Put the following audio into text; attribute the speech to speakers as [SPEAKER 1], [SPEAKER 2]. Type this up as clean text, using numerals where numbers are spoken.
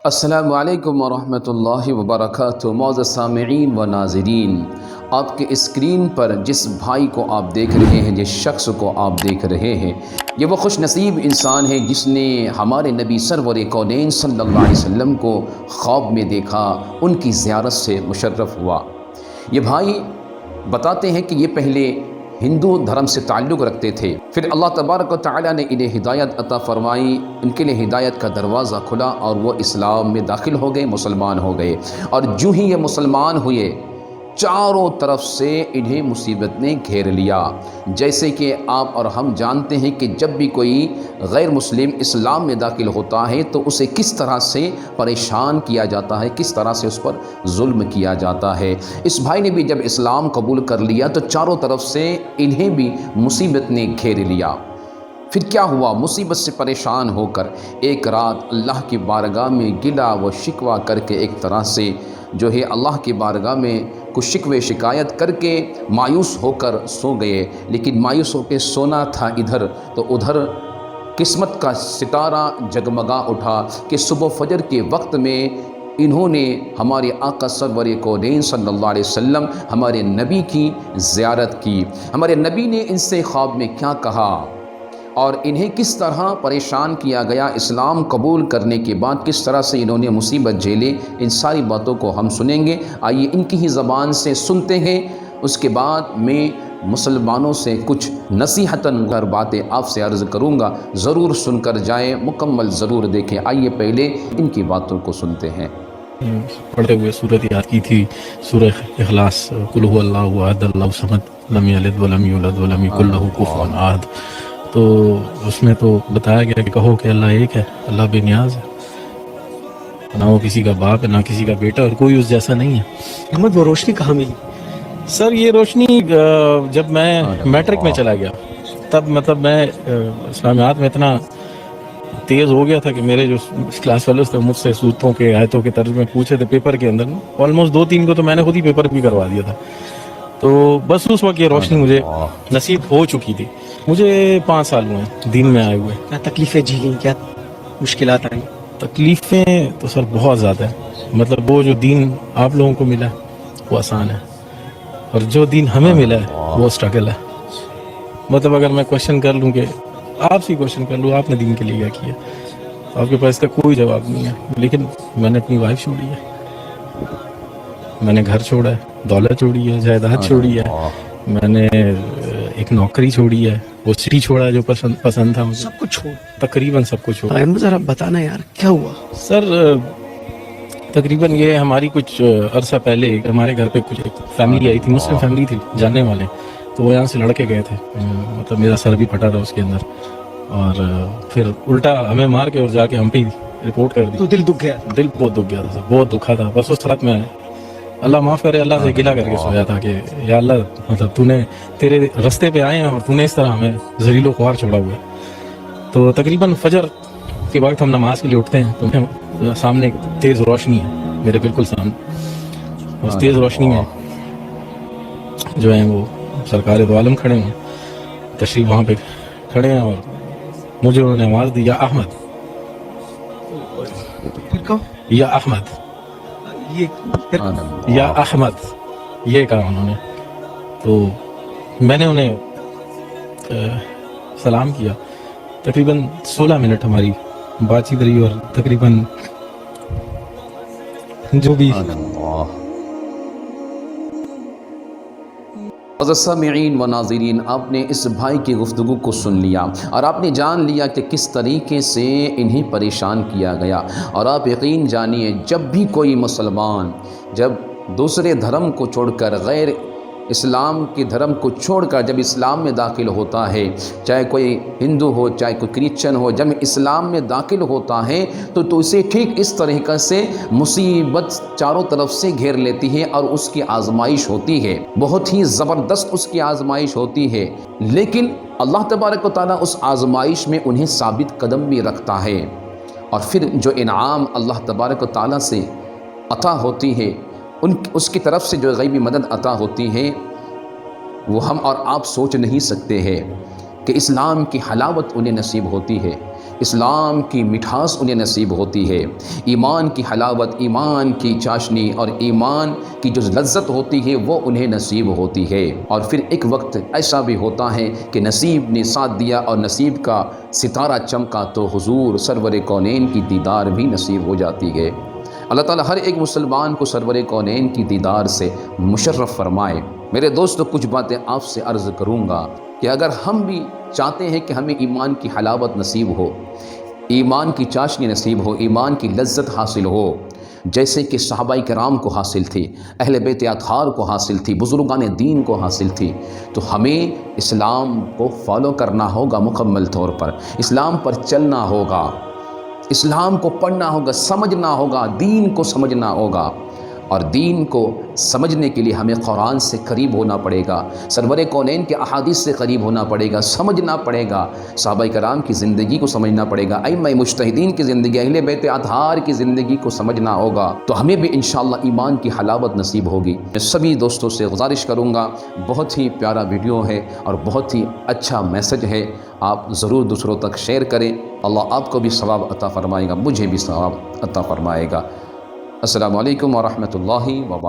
[SPEAKER 1] السلام علیکم ورحمۃ اللہ وبرکاتہ۔ معزز سامعین و ناظرین، آپ کے اسکرین پر جس بھائی کو آپ دیکھ رہے ہیں، جس شخص کو آپ دیکھ رہے ہیں، یہ وہ خوش نصیب انسان ہے جس نے ہمارے نبی سرور کونین صلی اللہ علیہ وسلم کو خواب میں دیکھا، ان کی زیارت سے مشرف ہوا۔ یہ بھائی بتاتے ہیں کہ یہ پہلے ہندو دھرم سے تعلق رکھتے تھے، پھر اللہ تبارک و تعالیٰ نے انہیں ہدایت عطا فرمائی، ان کے لیے ہدایت کا دروازہ کھلا اور وہ اسلام میں داخل ہو گئے، مسلمان ہو گئے۔ اور جو ہی یہ مسلمان ہوئے، چاروں طرف سے انہیں مصیبت نے گھیر لیا۔ جیسے کہ آپ اور ہم جانتے ہیں کہ جب بھی کوئی غیر مسلم اسلام میں داخل ہوتا ہے تو اسے کس طرح سے پریشان کیا جاتا ہے، کس طرح سے اس پر ظلم کیا جاتا ہے۔ اس بھائی نے بھی جب اسلام قبول کر لیا تو چاروں طرف سے انہیں بھی مصیبت نے گھیر لیا۔ پھر کیا ہوا؟ مصیبت سے پریشان ہو کر ایک رات اللہ کی بارگاہ میں گلا و شکوہ کر کے، ایک طرح سے جو ہے اللہ کی بارگاہ میں کچھ شکوے شکایت کر کے مایوس ہو کر سو گئے۔ لیکن مایوس ہو کے سونا تھا ادھر تو ادھر قسمت کا ستارہ جگمگا اٹھا کہ صبح فجر کے وقت میں انہوں نے ہمارے آقا سرور کونین صلی اللہ علیہ وسلم، ہمارے نبی کی زیارت کی۔ ہمارے نبی نے ان سے خواب میں کیا کہا اور انہیں کس طرح پریشان کیا گیا اسلام قبول کرنے کے بعد، کس طرح سے انہوں نے مصیبت جھیلے، ان ساری باتوں کو ہم سنیں گے۔ آئیے ان کی ہی زبان سے سنتے ہیں، اس کے بعد میں مسلمانوں سے کچھ نصیحتاً باتیں آپ سے عرض کروں گا، ضرور سن کر جائیں، مکمل ضرور دیکھیں۔ آئیے پہلے ان کی باتوں کو سنتے ہیں۔
[SPEAKER 2] پڑھتے ہوئے سورت یاد کی تھی، سورہ اخلاص، قل هو اللہ احد اللہ الصمد لم یلد ولم یولد ولم یکن لہ کفوا احد۔ تو اس میں تو بتایا گیا کہ کہو کہ اللہ ایک ہے، اللہ بے نیاز ہے، نہ وہ کسی کا باپ ہے نہ کسی کا بیٹا، اور کوئی اس جیسا نہیں ہے۔
[SPEAKER 3] محمد وہ روشنی کہاں ملی؟
[SPEAKER 2] سر یہ روشنی جب میں میٹرک میں چلا گیا تب مطلب میں اسلامیات میں اتنا تیز ہو گیا تھا کہ میرے جو کلاس فیلوز تھے مجھ سے صورتوں کے آیتوں کے طرز میں پوچھے تھے پیپر کے اندر، آلموسٹ 2-3 کو تو میں نے خود ہی پیپر بھی کروا دیا تھا۔ تو بس اس وقت یہ روشنی مجھے نصیب ہو چکی تھی۔ مجھے 5 سال ہوئے دین میں آئے ہوئے۔
[SPEAKER 3] کیا تکلیفیں جھیلیں، کیا مشکلات آئیں؟
[SPEAKER 2] تکلیفیں تو سر بہت زیادہ ہیں، مطلب وہ جو دین آپ لوگوں کو ملا وہ آسان ہے، اور جو دین ہمیں ملا ہے وہ اسٹرگل ہے۔ مطلب اگر میں کوشچن کر لوں کہ آپ سے کوشچن کر لوں آپ نے دین کے لیے کیا کیا، آپ کے پاس اس کا کوئی جواب نہیں ہے۔ لیکن میں نے اپنی وائف چھوڑی ہے، میں نے گھر چھوڑا ہے، دولت چھوڑی ہے، جائیداد چھوڑی ہے، میں نے ایک نوکری چھوڑی ہے، وہ سٹی چھوڑا ہے جو پسند تھا مجھے،
[SPEAKER 3] سب کچھ چھوڑ،
[SPEAKER 2] تقریباً سب کچھ چھوڑا۔
[SPEAKER 3] ذرا بتانا یار کیا ہوا؟
[SPEAKER 2] سر تقریباً یہ ہماری کچھ عرصہ پہلے ہمارے گھر پہ کچھ ایک فیملی آئی تھی، مسلم فیملی تھی جاننے والے، تو وہ یہاں سے لڑکے گئے تھے، مطلب میرا سر بھی پھٹا تھا اس کے اندر، اور پھر الٹا ہمیں مار کے اور جا کے ہم پہ رپورٹ کر دی۔
[SPEAKER 3] تو دل دکھ گیا؟
[SPEAKER 2] دل بہت دکھ گیا تھا سر، بہت دکھا تھا۔ بس اس رات میں اللہ معاف کرے، اللہ سے گلہ کر کے سویا تھا کہ یا اللہ، مطلب تو نے تیرے رستے پہ آئے ہیں اور تو نے اس طرح ہمیں ذلیل و خوار چھوڑا ہوا ہے۔ تو تقریباً فجر کے وقت ہم نماز کے لیے اٹھتے ہیں تو سامنے ایک تیز روشنی ہے میرے بالکل سامنے، اس تیز روشنی میں جو ہیں وہ سرکار دو عالم کھڑے ہیں، تشریف وہاں پہ کھڑے ہیں، اور مجھے انہوں نے آواز دی یا احمد،
[SPEAKER 3] پھر کہو
[SPEAKER 2] یا احمد،
[SPEAKER 3] یہ پھر
[SPEAKER 2] یا احمد، یہ کہا انہوں نے۔ تو میں نے انہیں سلام کیا۔ تقریباً 16 منٹ ہماری بات چیت رہی، اور تقریباً جو بھی
[SPEAKER 1] معزز سامعین و ناظرین، آپ نے اس بھائی کی گفتگو کو سن لیا اور آپ نے جان لیا کہ کس طریقے سے انہیں پریشان کیا گیا۔ اور آپ یقین جانیے، جب بھی کوئی مسلمان جب دوسرے دھرم کو چھوڑ کر، غیر اسلام کے دھرم کو چھوڑ کر جب اسلام میں داخل ہوتا ہے، چاہے کوئی ہندو ہو چاہے کوئی کرسچن ہو، جب اسلام میں داخل ہوتا ہے تو اسے ٹھیک اس طریقے سے مصیبت چاروں طرف سے گھیر لیتی ہے اور اس کی آزمائش ہوتی ہے، بہت ہی زبردست اس کی آزمائش ہوتی ہے۔ لیکن اللہ تبارک و تعالیٰ اس آزمائش میں انہیں ثابت قدم بھی رکھتا ہے، اور پھر جو انعام اللہ تبارک و تعالیٰ سے عطا ہوتی ہے، اس کی طرف سے جو غیبی مدد عطا ہوتی ہے، وہ ہم اور آپ سوچ نہیں سکتے ہیں کہ اسلام کی حلاوت انہیں نصیب ہوتی ہے، اسلام کی مٹھاس انہیں نصیب ہوتی ہے، ایمان کی حلاوت، ایمان کی چاشنی اور ایمان کی جو لذت ہوتی ہے وہ انہیں نصیب ہوتی ہے۔ اور پھر ایک وقت ایسا بھی ہوتا ہے کہ نصیب نے ساتھ دیا اور نصیب کا ستارہ چمکا تو حضور سرور کونین کی دیدار بھی نصیب ہو جاتی ہے۔ اللہ تعالیٰ ہر ایک مسلمان کو سرور کونین کی دیدار سے مشرف فرمائے۔ میرے دوستو، کچھ باتیں آپ سے عرض کروں گا کہ اگر ہم بھی چاہتے ہیں کہ ہمیں ایمان کی حلاوت نصیب ہو، ایمان کی چاشنی نصیب ہو، ایمان کی لذت حاصل ہو، جیسے کہ صحابہ کرام کو حاصل تھی، اہل بیت اطہار کو حاصل تھی، بزرگان دین کو حاصل تھی، تو ہمیں اسلام کو فالو کرنا ہوگا مکمل طور پر، اسلام پر چلنا ہوگا، اسلام کو پڑھنا ہوگا، سمجھنا ہوگا، دین کو سمجھنا ہوگا، اور دین کو سمجھنے کے لیے ہمیں قرآن سے قریب ہونا پڑے گا، سرور کونین کے احادیث سے قریب ہونا پڑے گا، سمجھنا پڑے گا، صحابہ کرام کی زندگی کو سمجھنا پڑے گا، ائمہ مجتہدین کی زندگی، اہل بیت اطہار کی زندگی کو سمجھنا ہوگا، تو ہمیں بھی انشاءاللہ ایمان کی حلاوت نصیب ہوگی۔ میں سبھی دوستوں سے گزارش کروں گا، بہت ہی پیارا ویڈیو ہے اور بہت ہی اچھا میسج ہے، آپ ضرور دوسروں تک شیئر کریں۔ اللہ آپ کو بھی ثواب عطا فرمائے گا، مجھے بھی ثواب عطا فرمائے گا۔ السلام علیکم ورحمۃ اللہ وبرکاتہ۔